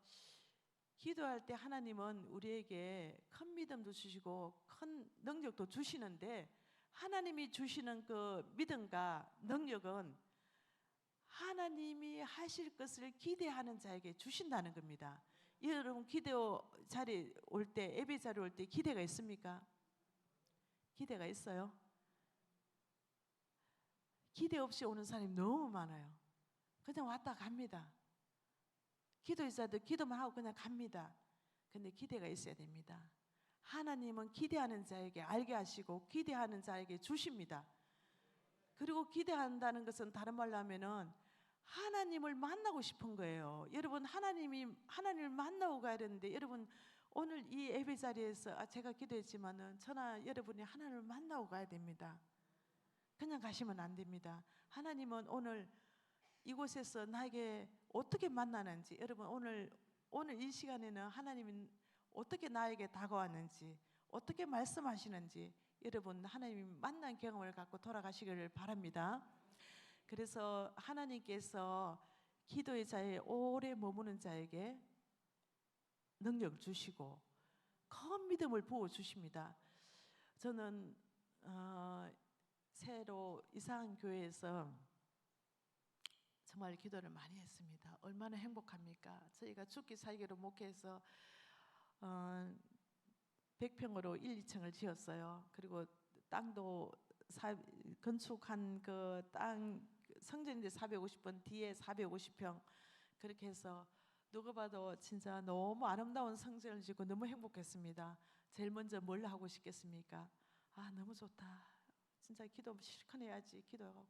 기도할 때 하나님은 우리에게 큰 믿음도 주시고 큰 능력도 주시는데 하나님이 주시는 그 믿음과 능력은 하나님이 하실 것을 기대하는 자에게 주신다는 겁니다. 여러분 기도 자리 올 때, 예배 자리 올 때 기대가 있습니까? 기대가 있어요? 기대 없이 오는 사람이 너무 많아요. 그냥 왔다 갑니다. 기도자들 기도만 하고 그냥 갑니다. 근데 기대가 있어야 됩니다. 하나님은 기대하는 자에게 알게 하시고 기대하는 자에게 주십니다. 그리고 기대한다는 것은 다른 말로 하면은 하나님을 만나고 싶은 거예요. 여러분 하나님을 만나고 가야 되는데 여러분 오늘 이 예배 자리에서 제가 기도했지만은 저나 여러분이 하나님을 만나고 가야 됩니다. 그냥 가시면 안 됩니다. 하나님은 오늘 이곳에서 나에게 어떻게 만나는지 여러분 오늘 이 시간에는 하나님이 어떻게 나에게 다가왔는지 어떻게 말씀하시는지 여러분 하나님 만난 경험을 갖고 돌아가시기를 바랍니다. 그래서 하나님께서 기도의 자에 오래 머무는 자에게 능력을 주시고 큰 믿음을 부어 주십니다. 저는 새로 이사한 교회에서 정말 기도를 많이 했습니다. 얼마나 행복합니까? 저희가 죽기 살기로 목회해서 100평으로 1, 2층을 지었어요. 그리고 땅도 건축한 그 땅 성전인데 450평 뒤에 450평 그렇게 해서 누가 봐도 진짜 너무 아름다운 성전을 짓고 너무 행복했습니다. 제일 먼저 뭘 하고 싶겠습니까? 너무 좋다. 진짜 기도 실컷 해야지 기도하고.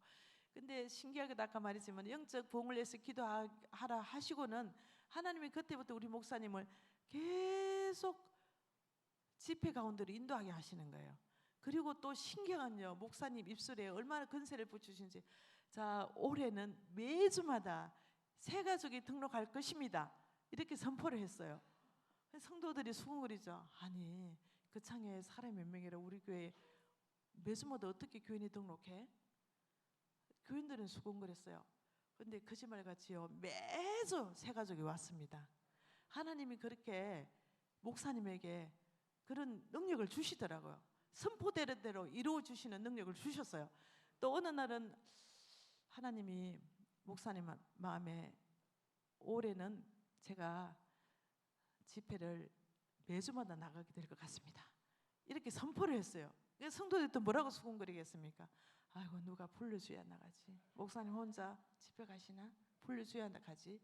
근데 신기하게도 아까 말했지만 영적 부흥을 위해서 기도하라 하시고는 하나님이 그때부터 우리 목사님을 계속 집회 가운데로 인도하게 하시는 거예요. 그리고 또 신기한요, 목사님 입술에 얼마나 근세를 붙이신지. 자, 올해는 매주마다 새 가족이 등록할 것입니다. 이렇게 선포를 했어요. 성도들이 수군거리죠. 아니 그 창에 사람이 몇 명이라 우리 교회 매주마다 어떻게 교인이 등록해? 교인들은 수군거렸어요. 근데 거짓말같이요 매주 새 가족이 왔습니다. 하나님이 그렇게 목사님에게 그런 능력을 주시더라고요. 선포대로 이루어 주시는 능력을 주셨어요. 또 어느 날은 하나님이 목사님 마음에 올해는 제가 집회를 매주마다 나가게 될 것 같습니다. 이렇게 선포를 했어요. 성도들이 또 뭐라고 수군거리겠습니까? 아이고 누가 불러줘야 나가지. 목사님 혼자 집회 가시나? 불러줘야 나가지.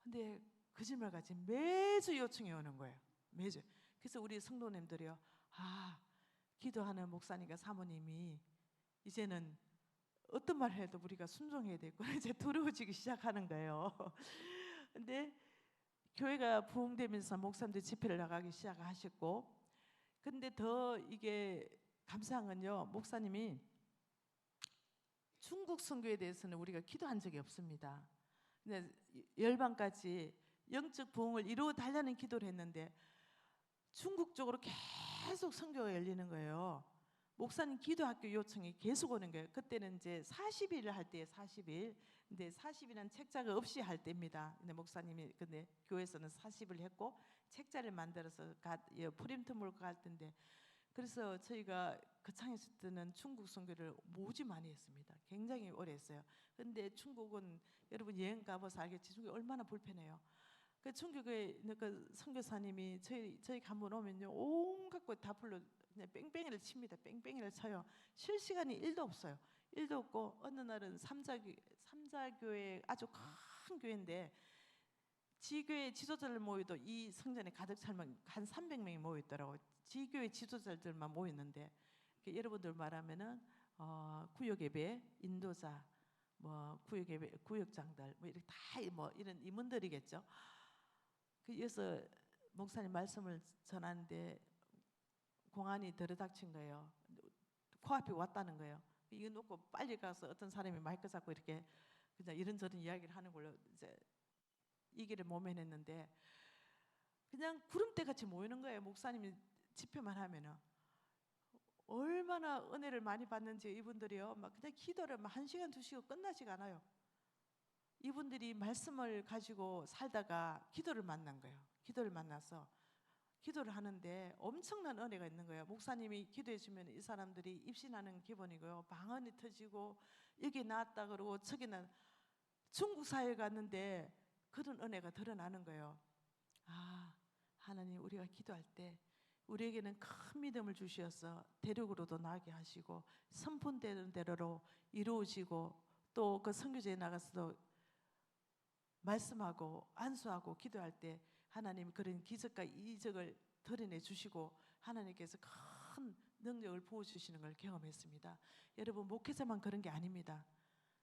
근데 거짓말같이 매주 요청이 오는 거예요. 매주. 그래서 우리 성도님들이요, 기도하는 목사님과 사모님이 이제는 어떤 말 해도 우리가 순종해야 되고 이제 두려워지기 시작하는 거예요. 근데 교회가 부흥되면서 목사님들 집회를 나가기 시작하셨고, 근데 더 이게 감사한 건요, 목사님이 중국 선교에 대해서는 우리가 기도한 적이 없습니다. 근데 열방까지 영적 부흥을 이루어 달라는 기도를 했는데 중국 쪽으로 계속 선교가 열리는 거예요. 목사님 기도학교 요청이 계속 오는 거예요. 그때는 이제 40일을 할 때에 40일. 근데 40일은 책자가 없이 할 때입니다. 근데 목사님이 근데 교회에서는 40을 했고 책자를 만들어서 프린트 물고 갈 텐데, 그래서 저희가 그 창에서 때는 중국 선교를 무지 많이 했습니다. 굉장히 오래 했어요. 근데 중국은 여러분 여행 가봐서 알겠지, 중국이 얼마나 불편해요. 그 중국의 그 선교사님이 저희 가문 오면요 온갖 거 다 불러 그냥 뺑뺑이를 칩니다. 뺑뺑이를 쳐요. 쉴 시간이 1도 없어요. 1도 없고 어느 날은 삼자교회 아주 큰 교회인데 지교회 지도자들 모여도 이 성전에 가득 차면 한 300명이 모여 있더라고요. 지교회 지도자들만 모였는데 여러분들 말하면은 구역예배 인도자, 뭐 구역예배 구역장들 뭐 이렇게 다 뭐 이런 임원들이겠죠. 그래서 목사님 말씀을 전하는데 공안이 들이닥친 거예요. 코앞에 왔다는 거예요. 이거 놓고 빨리 가서 어떤 사람이 마이크 잡고 이렇게 그냥 이런저런 이야기를 하는 걸로 이제 이 길을 모면했는데 그냥 구름대 같이 모이는 거예요. 목사님이 집회만 하면은 얼마나 은혜를 많이 받는지 이분들이요. 막 그냥 기도를 막 1시간 2시간 끝나지가 않아요. 이분들이 말씀을 가지고 살다가 기도를 만난 거예요. 기도를 만나서 기도를 하는데 엄청난 은혜가 있는 거예요. 목사님이 기도해 주면 이 사람들이 입신하는 기본이고요. 방언이 터지고 여기 나왔다 그러고 저기는 중국 사회에 갔는데 그런 은혜가 드러나는 거예요. 하나님 우리가 기도할 때 우리에게는 큰 믿음을 주시어서 대륙으로도 나게 하시고 선포되는 대로로 이루어지고 또 그 선교제에 나가서도 말씀하고 안수하고 기도할 때 하나님 그런 기적과 이적을 드러내 주시고 하나님께서 큰 능력을 부어주시는 걸 경험했습니다. 여러분 목회자만 그런 게 아닙니다.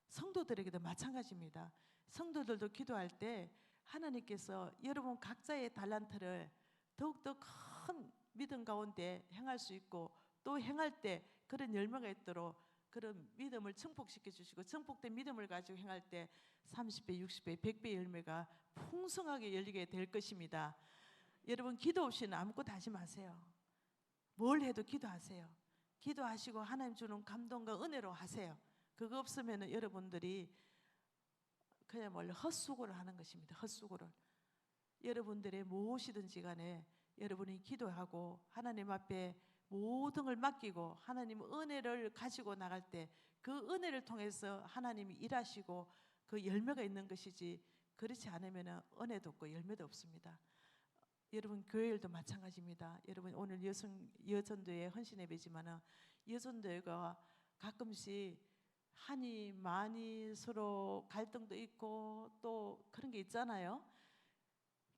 성도들에게도 마찬가지입니다. 성도들도 기도할 때 하나님께서 여러분 각자의 달란트를 더욱더 큰 믿음 가운데 행할 수 있고 또 행할 때 그런 열매가 있도록 그런 믿음을 증폭시켜 주시고 증폭된 믿음을 가지고 행할 때 30배, 60배, 100배 열매가 풍성하게 열리게 될 것입니다. 여러분 기도 없이는 아무것도 하지 마세요. 뭘 해도 기도하세요. 기도하시고 하나님 주는 감동과 은혜로 하세요. 그거 없으면 여러분들이 그야말로 헛수고를 하는 것입니다. 헛수고를. 여러분들의 무엇이든지 간에 여러분이 기도하고 하나님 앞에 모든 걸 맡기고 하나님 은혜를 가지고 나갈 때 그 은혜를 통해서 하나님이 일하시고 그 열매가 있는 것이지 그렇지 않으면 은혜도 없고 열매도 없습니다. 여러분 교회 일도 마찬가지입니다. 여러분 오늘 여전도회 헌신 예배지만은 여전도회가 가끔씩 한이 많이 서로 갈등도 있고 또 그런 게 있잖아요.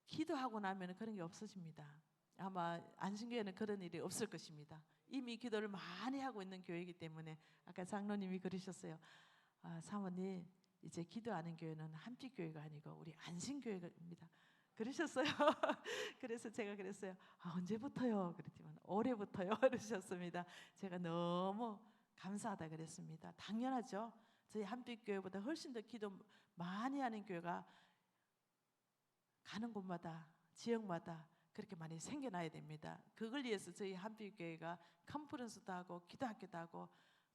기도하고 나면 그런 게 없어집니다. 아마 안신교회는 그런 일이 없을 것입니다. 이미 기도를 많이 하고 있는 교회이기 때문에 아까 장로님이 그러셨어요. 사모님 이제 기도하는 교회는 한빛교회가 아니고 우리 안신교회입니다. 그러셨어요. 그래서 제가 그랬어요. 언제부터요? 그랬더니 올해부터요. 그러셨습니다. 제가 너무 감사하다 그랬습니다. 당연하죠. 저희 한빛교회보다 훨씬 더 기도 많이 하는 교회가 가는 곳마다 지역마다 그렇게 많이 생겨나야 됩니다. 그걸 위해서 저희 한빛교회가 컨퍼런스도 하고 기도학교도 하고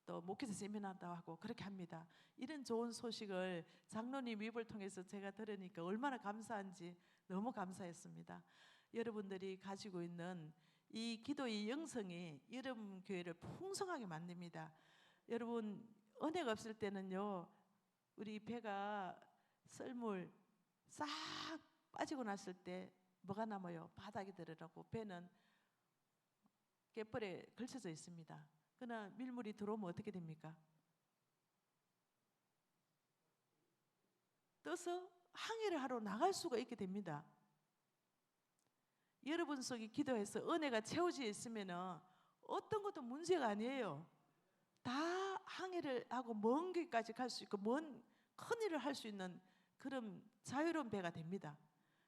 또 목회자 세미나도 하고 그렇게 합니다. 이런 좋은 소식을 장로님 입을 통해서 제가 들으니까 얼마나 감사한지 너무 감사했습니다. 여러분들이 가지고 있는 이 기도의 영성이 여러분 교회를 풍성하게 만듭니다. 여러분 은혜가 없을 때는요 우리 배가 썰물 싹 빠지고 났을 때 뭐가 남아요? 바닥에 들으라고 배는 갯벌에 걸쳐져 있습니다. 그러나 밀물이 들어오면 어떻게 됩니까? 떠서 항해를 하러 나갈 수가 있게 됩니다. 여러분 속에 기도해서 은혜가 채워져 있으면 어떤 것도 문제가 아니에요. 다 항해를 하고 먼 길까지 갈 수 있고 큰 일을 할 수 있는 그런 자유로운 배가 됩니다.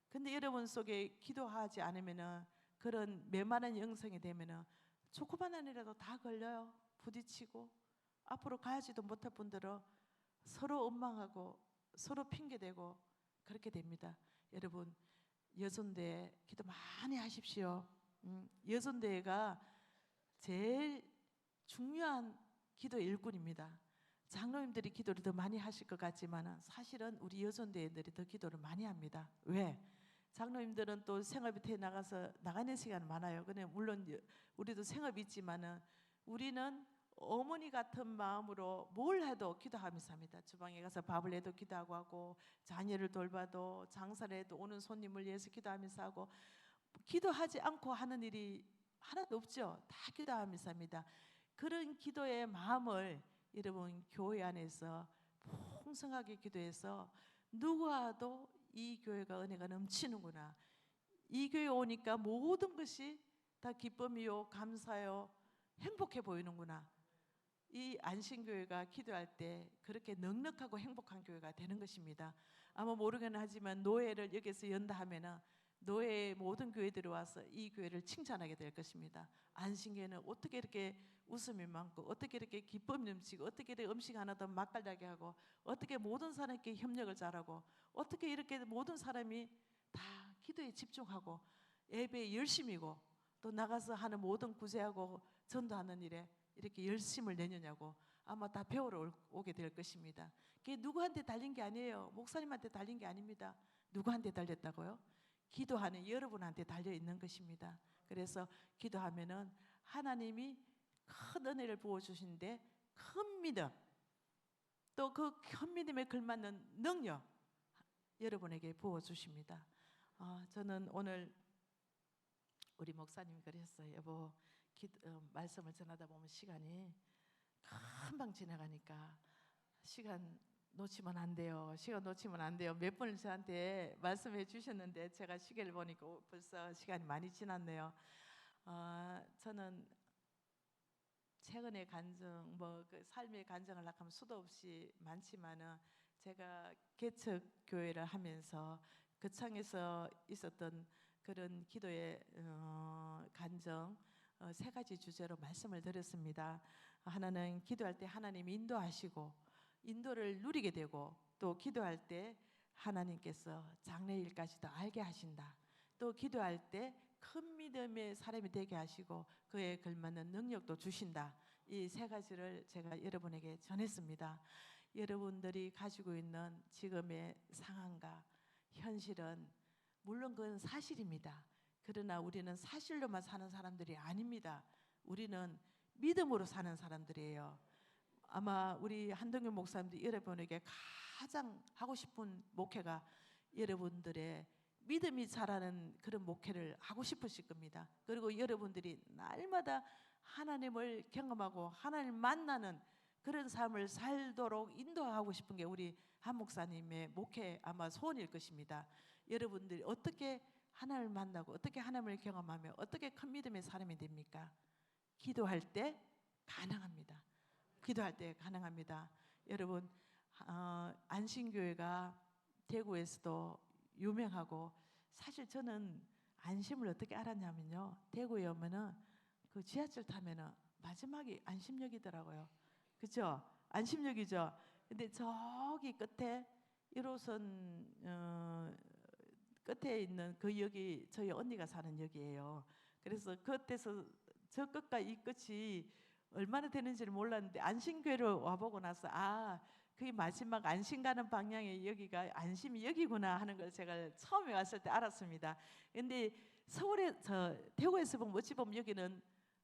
근데 여러분 속에 기도하지 않으면 그런 메마른 영성이 되면 조그만 일이라도 다 걸려요. 부딪히고 앞으로 가야지도 못할 분들은 서로 원망하고 서로 핑계대고 그렇게 됩니다. 여러분 여전대 기도 많이 하십시오. 여전대가 제일 중요한 기도 일꾼입니다. 장로님들이 기도를 더 많이 하실 것 같지만 사실은 우리 여전대들이 더 기도를 많이 합니다. 왜? 장로님들은 또 생업에 나가는 시간 많아요. 근데 물론 우리도 생업이 있지만은 우리는 어머니 같은 마음으로 뭘 해도 기도하면서 합니다. 주방에 가서 밥을 해도 기도하고 하고 자녀를 돌봐도 장사를 해도 오는 손님을 위해서 기도하면서 하고 기도하지 않고 하는 일이 하나도 없죠. 다 기도하면서 합니다. 그런 기도의 마음을 여러분 교회 안에서 풍성하게 기도해서 누구와도 이 교회가 은혜가 넘치는구나. 이 교회 오니까 모든 것이 다 기쁨이요 감사요 행복해 보이는구나. 이 안신교회가 기도할 때 그렇게 넉넉하고 행복한 교회가 되는 것입니다. 아마 모르긴 하지만 노예를 여기서 연다 하면은 노예의 모든 교회들이 와서 이 교회를 칭찬하게 될 것입니다. 안신교회는 어떻게 이렇게 웃음이 많고 어떻게 이렇게 기쁨이 넘치고 어떻게 이렇게 음식 하나도 맛깔나게 하고 어떻게 모든 사람께 협력을 잘하고 어떻게 이렇게 모든 사람이 다 기도에 집중하고 예배에 열심이고 또 나가서 하는 모든 구제하고 전도하는 일에 이렇게 열심을 내느냐고 아마 다 배우러 오게 될 것입니다. 그게 누구한테 달린 게 아니에요. 목사님한테 달린 게 아닙니다. 누구한테 달렸다고요? 기도하는 여러분한테 달려 있는 것입니다. 그래서 기도하면은 하나님이 큰 은혜를 부어 주시는데 큰 믿음 또 그 큰 믿음에 걸맞는 능력 여러분에게 부어 주십니다. 저는 오늘 우리 목사님이 그랬어요. 여보, 말씀을 전하다 보면 시간이 금방 지나가니까 시간 놓치면 안 돼요. 시간 놓치면 안 돼요. 몇 번을 저한테 말씀해 주셨는데 제가 시계를 보니까 벌써 시간이 많이 지났네요. 저는 최근의 간증, 그 삶의 간증을 하면 수도 없이 많지만은 제가 개척 교회를 하면서 그 창에서 있었던 그런 기도의 간증 세 가지 주제로 말씀을 드렸습니다. 하나는 기도할 때 하나님이 인도하시고 인도를 누리게 되고, 또 기도할 때 하나님께서 장래일까지도 알게 하신다. 또 기도할 때 큰 믿음의 사람이 되게 하시고 그에 걸맞는 능력도 주신다. 이 세 가지를 제가 여러분에게 전했습니다. 여러분들이 가지고 있는 지금의 상황과 현실은 물론 그건 사실입니다. 그러나 우리는 사실로만 사는 사람들이 아닙니다. 우리는 믿음으로 사는 사람들이에요. 아마 우리 한동현 목사님도 여러분에게 가장 하고 싶은 목회가 여러분들의 믿음이 자라는 그런 목회를 하고 싶으실 겁니다. 그리고 여러분들이 날마다 하나님을 경험하고 하나님을 만나는 그런 삶을 살도록 인도하고 싶은 게 우리 한 목사님의 목회 아마 소원일 것입니다. 여러분들이 어떻게 하나님을 만나고 어떻게 하나님을 경험하며 어떻게 큰 믿음의 사람이 됩니까? 기도할 때 가능합니다. 기도할 때 가능합니다. 여러분, 안신교회가 대구에서도 유명하고, 사실 저는 안심을 어떻게 알았냐면요, 대구에 오면은 그 지하철 타면은 마지막이 안심역이더라고요. 그죠? 안심역이죠. 근데 저기 끝에 1호선 끝에 있는 그 역이 저희 언니가 사는 역이에요. 그래서 그때서 저 끝과 이 끝이 얼마나 되는지를 몰랐는데 안심교회를 와보고 나서 그게 마지막 안심 가는 방향의 여기가 안심이 여기구나 하는 걸 제가 처음에 왔을 때 알았습니다. 근데 대구에서 보면 어찌 보면 여기는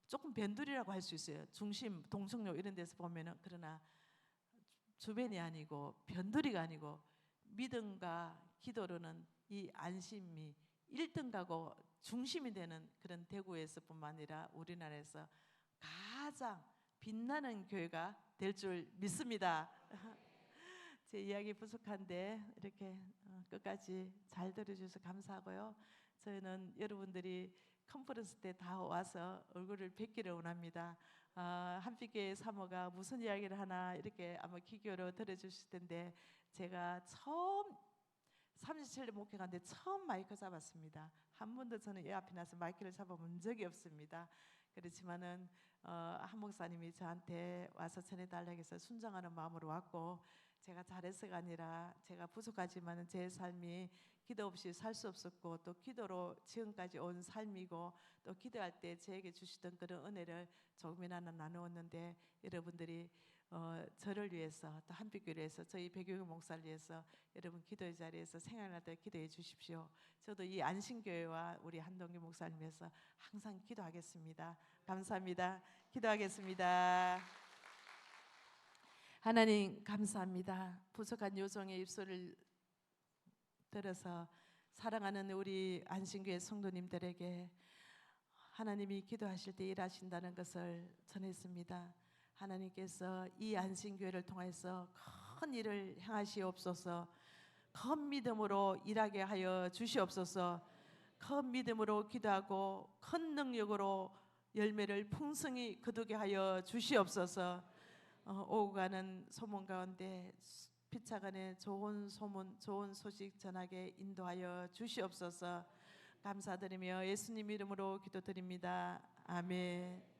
조금 변두리라고 할 수 있어요. 중심, 동성로 이런 데서 보면은. 그러나 주변이 아니고 변두리가 아니고 믿음과 기도로는 이 안심이 1등 가고 중심이 되는 그런 대구에서뿐만 아니라 우리나라에서 가장 빛나는 교회가 될 줄 믿습니다. 제 이야기 부족한데 이렇게 끝까지 잘 들어주셔서 감사하고요. 저희는 여러분들이 컨퍼런스 때 다 와서 얼굴을 뵙기를 원합니다. 한빛교회 사모가 무슨 이야기를 하나 이렇게 아마 기교로 들어주실 텐데, 제가 처음 37년 목회가는데 처음 마이크 잡았습니다. 한 번도 저는 이 앞에 나서 마이크를 잡아본 적이 없습니다. 그렇지만은 한 목사님이 저한테 와서 전해달라고 해서 순종하는 마음으로 왔고, 제가 잘해서가 아니라 제가 부족하지만 제 삶이 기도 없이 살 수 없었고, 또 기도로 지금까지 온 삶이고, 또 기도할 때 저에게 주시던 그런 은혜를 조금이나마 나누었는데, 여러분들이 저를 위해서 또 한빛교회를 위해서 저희 백유경 목사를 위해서 여러분 기도의 자리에서 생각날 때 기도해 주십시오. 저도 이 안신교회와 우리 한동규 목사님 위해서 항상 기도하겠습니다. 감사합니다. 기도하겠습니다. 하나님 감사합니다. 부족한 요정의 입술을 들어서 사랑하는 우리 안신교회 성도님들에게 하나님이 기도하실 때 일하신다는 것을 전했습니다. 하나님께서 이 안신교회를 통해서 큰 일을 행하시옵소서. 큰 믿음으로 일하게 하여 주시옵소서. 큰 믿음으로 기도하고 큰 능력으로 열매를 풍성히 거두게 하여 주시옵소서. 오고 가는 소문 가운데 피차간에 좋은 소문, 좋은 소식 전하게 인도하여 주시옵소서. 감사드리며 예수님 이름으로 기도드립니다. 아멘.